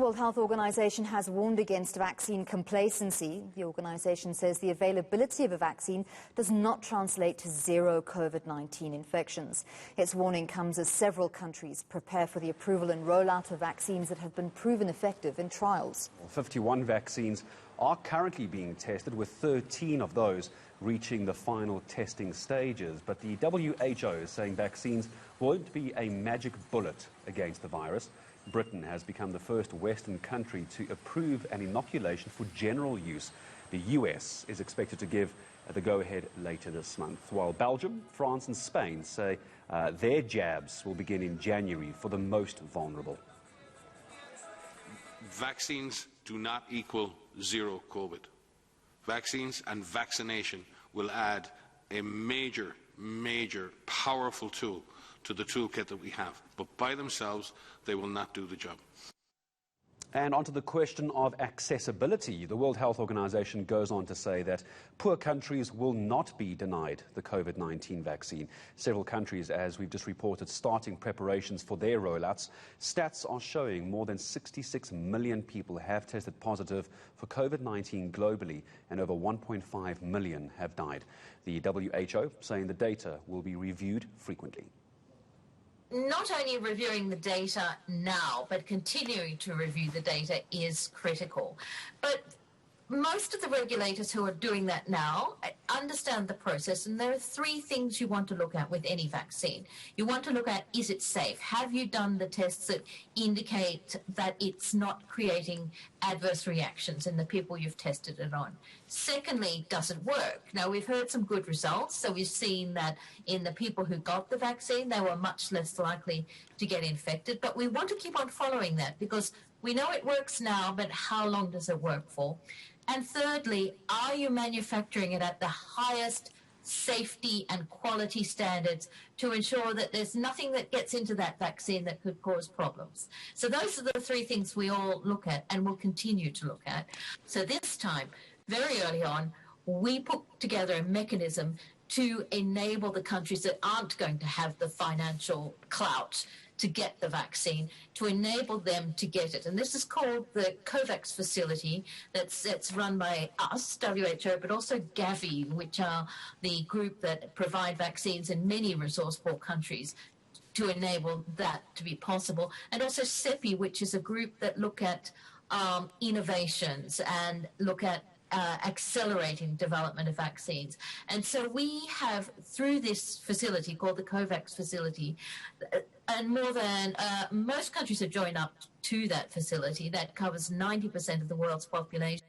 World Health Organization has warned against vaccine complacency. The organization says the availability of a vaccine does not translate to zero COVID-19 infections. Its warning comes as several countries prepare for the approval and rollout of vaccines that have been proven effective in trials. 51 vaccines are currently being tested, with 13 of those reaching the final testing stages. But the WHO is saying vaccines won't be a magic bullet against the virus. Britain has become the first Western country to approve an inoculation for general use. The US is expected to give the go-ahead later this month, while Belgium, France and Spain say their jabs will begin in January for the most vulnerable. Vaccines do not equal zero COVID. Vaccines and vaccination will add a major, powerful tool to the toolkit that we have. But by themselves, they will not do the job. And onto the question of accessibility. The World Health Organization goes on to say that poor countries will not be denied the COVID-19 vaccine. Several countries, as we've just reported, starting preparations for their rollouts. Stats are showing more than 66 million people have tested positive for COVID-19 globally, and over 1.5 million have died. The WHO saying the data will be reviewed frequently. Not only reviewing the data now, but continuing to review the data is critical. But most of the regulators who are doing that now understand the process, and there are three things you want to look at with any vaccine. You want to look at, is it safe? Have you done the tests that indicate that it's not creating adverse reactions in the people you've tested it on? Secondly, does it work? Now, we've heard some good results. So we've seen that in the people who got the vaccine, they were much less likely to get infected. But we want to keep on following that, because we know it works now, but how long does it work for? And thirdly, are you manufacturing it at the highest safety and quality standards to ensure that there's nothing that gets into that vaccine that could cause problems? So those are the three things we all look at and will continue to look at. So this time, very early on, we put together a mechanism to enable the countries that aren't going to have the financial clout to get the vaccine, to enable them to get it. And this is called the COVAX facility that's run by us, WHO, but also Gavi, which are the group that provide vaccines in many resource-poor countries, to enable that to be possible. And also CEPI, which is a group that look at innovations and look at accelerating development of vaccines. And so we have, through this facility called the COVAX facility, and more than most countries have joined up to that facility that covers 90% of the world's population.